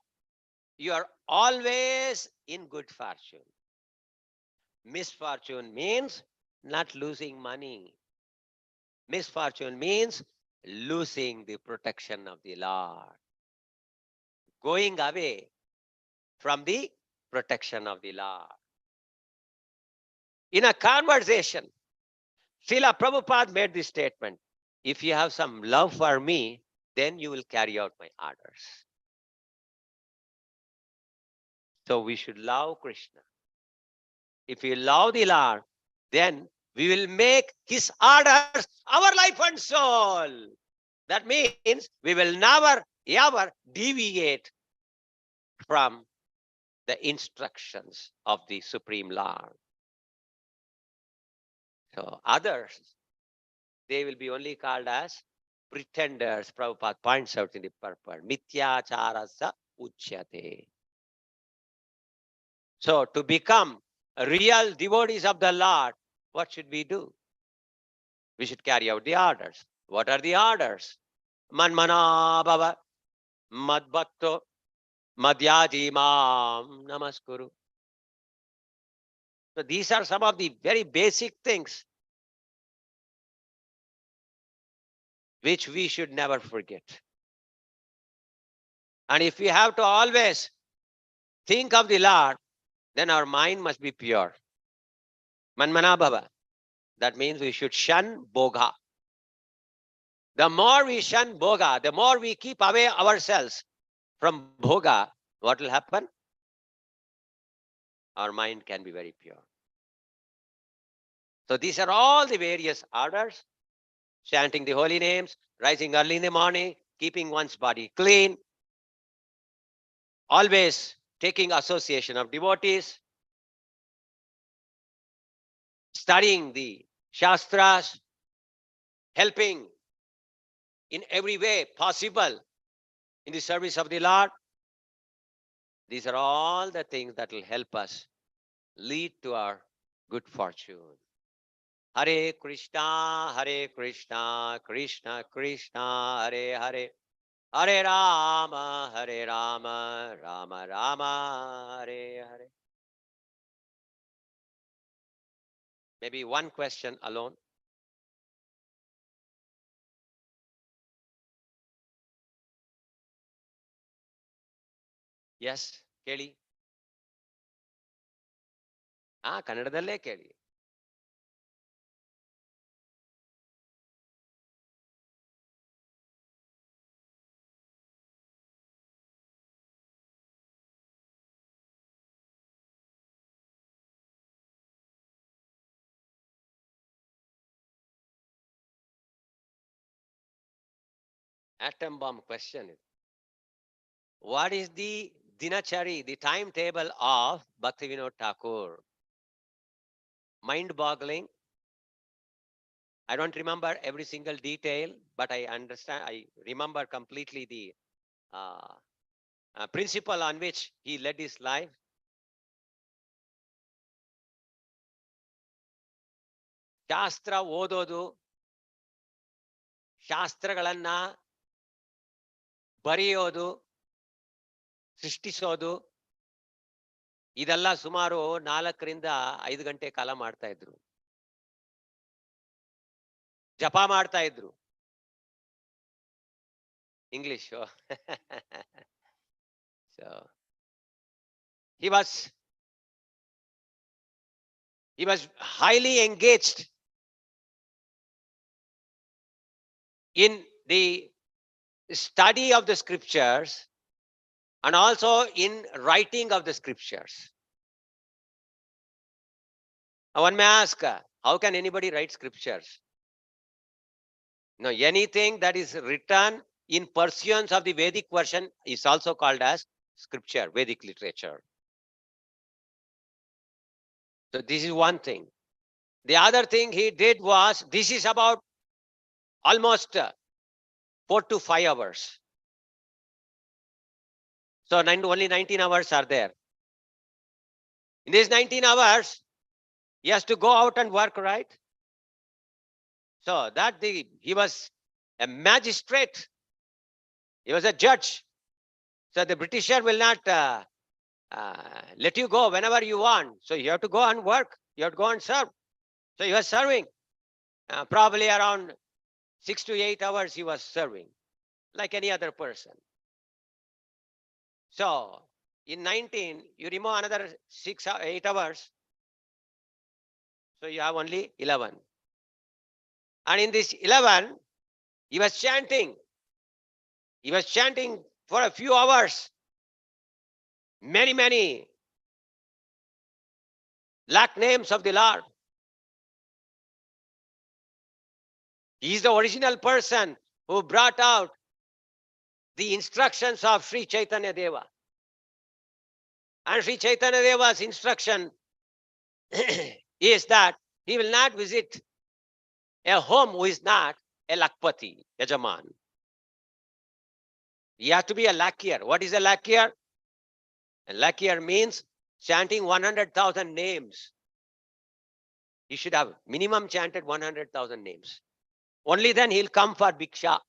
you are always in good fortune. Misfortune means not losing money. Misfortune means losing the protection of the Lord. Going away from the protection of the Lord. In a conversation, Srila Prabhupada made this statement, if you have some love for me, then you will carry out my orders. So we should love Krishna. If we love the Lord, then we will make his orders our life and soul. That means we will never ever deviate from the instructions of the Supreme Lord. So others, they will be only called as pretenders. Prabhupada points out in the purport. Mityacharasa uchyate. So to become real devotees of the Lord, what should we do? We should carry out the orders. What are the orders? Manmana bhava, madbhakto, madhyaji mam namaskuru. So these are some of the very basic things which we should never forget. And if we have to always think of the Lord, then our mind must be pure. Manmana bhava. That means we should shun bhoga. The more we shun bhoga, the more we keep away ourselves from bhoga, what will happen? Our mind can be very pure. So these are all the various orders: chanting the holy names, rising early in the morning, keeping one's body clean, always taking association of devotees, studying the Shastras, helping in every way possible in the service of the Lord. These are all the things that will help us lead to our good fortune. Hare Krishna, Krishna Krishna, Hare Hare, Hare Rama, Rama Rama, Hare Hare. Maybe one question alone. Yes, ಕೇಳಿ. ಕನ್ನಡದಲ್ಲೇ ಕೇಳಿ. Atom bomb question. What is the dinachari, the timetable of Bhaktivinoda Thakur? Mind-boggling. I don't remember every single detail, but I understand, I remember completely the principle on which he led his life. ಶಾಸ್ತ್ರ ಓದೋದು, ಶಾಸ್ತ್ರಗಳನ್ನ ಬರೆಯೋದು, ಸೃಷ್ಟಿಸೋದು, ಇದೆಲ್ಲ ಸುಮಾರು 4 ರಿಂದ 5 ಗಂಟೆ ಕಾಲ ಮಾಡ್ತಾ ಇದ್ರು. ಜಪ ಮಾಡ್ತಾ ಇದ್ರು. English. So he was highly engaged in the study of the scriptures and also in writing of the scriptures. Now one may ask, how can anybody write scriptures? No, anything that is written in pursuance of the Vedic version is also called as scripture, Vedic literature. So this is one thing. The other thing he did was, this is about almost 4 to 5 hours. So only 19 hours are there. In these 19 hours, he has to go out and work, right? So that he was a magistrate. He was a judge. So the Britisher will not let you go whenever you want. So you have to go and work. You have to go and serve. So he was serving. Probably around 6 to 8 hours he was serving, like any other person. So in 19, you remove another 6 or 8 hours. So you have only 11. And in this 11, he was chanting. He was chanting for a few hours. Many lakh names of the Lord. He is the original person who brought out the instructions of Sri Chaitanya Deva. And Sri Chaitanya Deva's instruction is that he will not visit a home who is not a Lakpati, Yajaman. He has to be a Lakier. What is a Lakier? A Lakier means chanting 100,000 names. He should have minimum chanted 100,000 names. Only then he'll come for Bhiksha.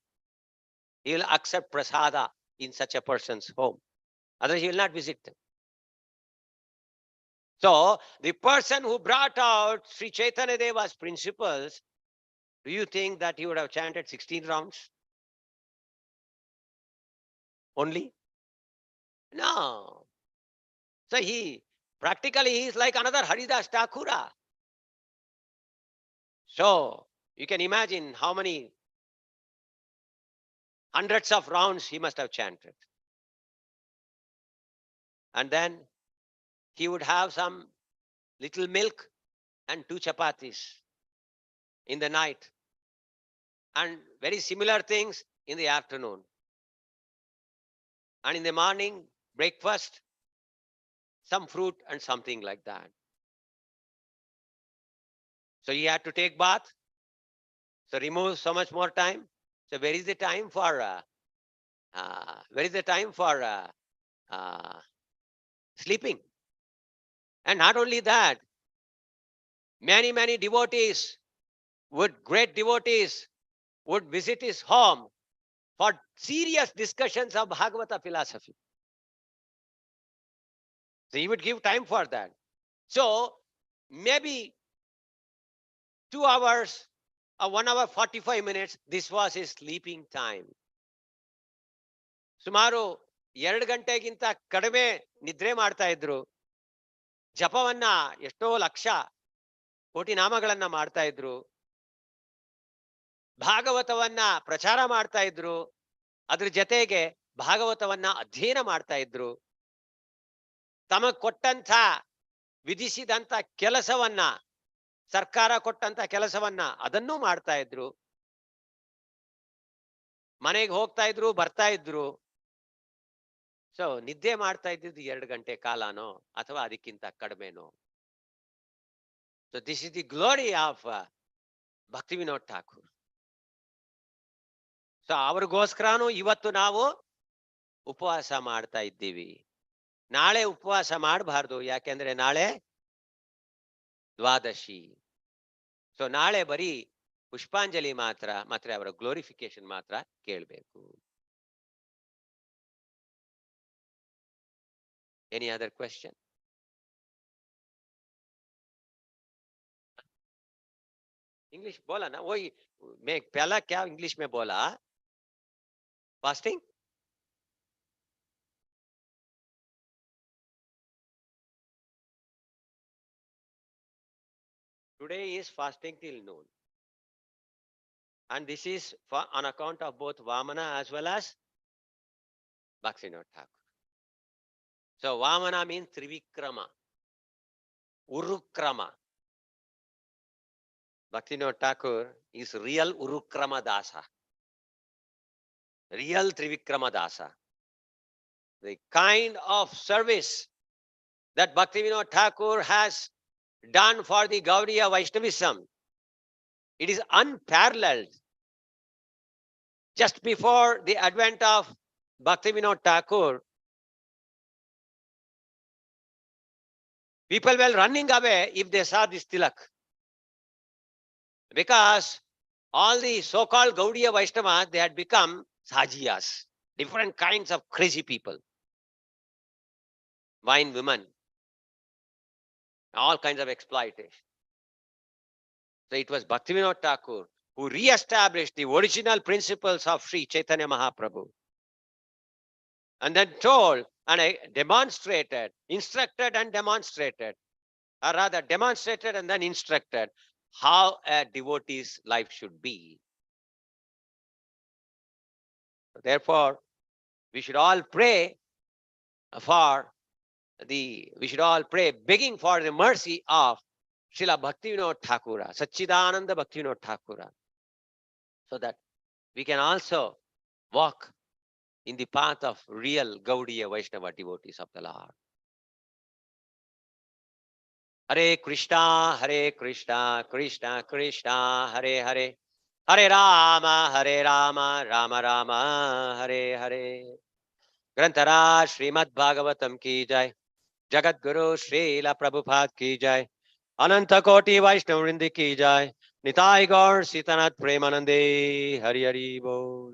He will accept prasada in such a person's home. Otherwise, he will not visit them. So, the person who brought out Sri Chaitanya Deva's principles, do you think that he would have chanted 16 rounds? Only? No. So practically he is like another Haridas Thakura. So you can imagine how many hundreds of rounds he must have chanted. And then he would have some little milk and 2 chapatis in the night. And very similar things in the afternoon. And in the morning, breakfast, some fruit and something like that. So he had to take bath. So remove so much more time. So where is the time for sleeping? And not only that, many devotees great devotees would visit his home for serious discussions of Bhagavata philosophy. So he would give time for that. So maybe 2 hours or 1 hour 45 minutes, this was his sleeping time. ಸುಮಾರು 2 ಗಂಟೆಗಿಂತ ಕಡಿಮೆ ನಿದ್ರೆ ಮಾಡ್ತಾ ಇದ್ರು. ಜಪವನ್ನ ಎಷ್ಟೋ ಲಕ್ಷ ಕೋಟಿ ನಾಮಗಳನ್ನ ಮಾಡ್ತಾ ಇದ್ರು. ಭಾಗವತವನ್ನ ಪ್ರಚಾರ ಮಾಡ್ತಾ ಇದ್ರು. ಅದ್ರ ಜೊತೆಗೆ ಭಾಗವತವನ್ನ ಅಧ್ಯಯನ ಮಾಡ್ತಾ ಇದ್ರು. ತಮಗ್ ಕೊಟ್ಟಂತ ವಿಧಿಸಿದಂತ ಕೆಲಸವನ್ನ, ಸರ್ಕಾರ ಕೊಟ್ಟಂತ ಕೆಲಸವನ್ನ ಅದನ್ನೂ ಮಾಡ್ತಾ ಇದ್ರು. ಮನೆಗೆ ಹೋಗ್ತಾ ಇದ್ರು, ಬರ್ತಾ ಇದ್ರು. ಸೊ ನಿದ್ದೆ ಮಾಡ್ತಾ ಇದ್ದಿದ್ದು 2 ಗಂಟೆ ಕಾಲನೋ ಅಥವಾ ಅದಕ್ಕಿಂತ ಕಡಿಮೆನೋ. So this is the glory of bhakti Vinod Thakur. So ಅವ್ರಿಗೋಸ್ಕರನೂ ಇವತ್ತು ನಾವು ಉಪವಾಸ ಮಾಡ್ತಾ ಇದ್ದೀವಿ. ನಾಳೆ ಉಪವಾಸ ಮಾಡಬಾರ್ದು, ಯಾಕೆಂದ್ರೆ ನಾಳೆ ದ್ವಾದಶಿ. ಸೊ ನಾಳೆ ಬರೀ ಪುಷ್ಪಾಂಜಲಿ ಮಾತ್ರ ಅವರ ಗ್ಲೋರಿಫಿಕೇಶನ್ ಮಾತ್ರ ಕೇಳಬೇಕು. Any other question? इंग्लिश बोला ना, वही मैं पहला क्या इंग्लिश में बोला, fasting. Today is fasting till noon, and this is on account of both Vamana as well as Bhaktivinoda Thakur. So Vamana means Trivikrama, Urukrama. Bhaktivinoda Thakur is real Urukrama Dasa, real Trivikrama Dasa. The kind of service that Bhaktivinoda Thakur has done for the Gaudiya Vaishnavism, it is unparalleled. Just before the advent of Bhaktivinoda Thakur, people were running away if they saw this tilak. Because all the so-called Gaudiya Vaishnavas, they had become sajiyas, different kinds of crazy people. Wine women, all kinds of exploitation. So it was Bhaktivinoda Thakur who re-established the original principles of Sri Chaitanya Mahaprabhu. And then told and demonstrated, instructed and demonstrated, or rather demonstrated and then instructed how a devotee's life should be. Therefore, we should all pray begging for the mercy of Srila Bhaktivinoda Thakura, Satchidananda Bhaktivinoda Thakura, so that we can also walk in the path of real Gaudiya Vaishnava devotees of the Lord. Hare Krishna, Krishna Krishna, Hare Hare, Hare Rama, Rama Rama, Hare Hare. Grantara Srimad Bhagavatam ki jai, Jagat Guru Srila Prabhupada ki jai, Ananta Koti Vaishnav Vrindi ki jai, Nitai Gaur Sitanath Premanande, Hari Hari Bol.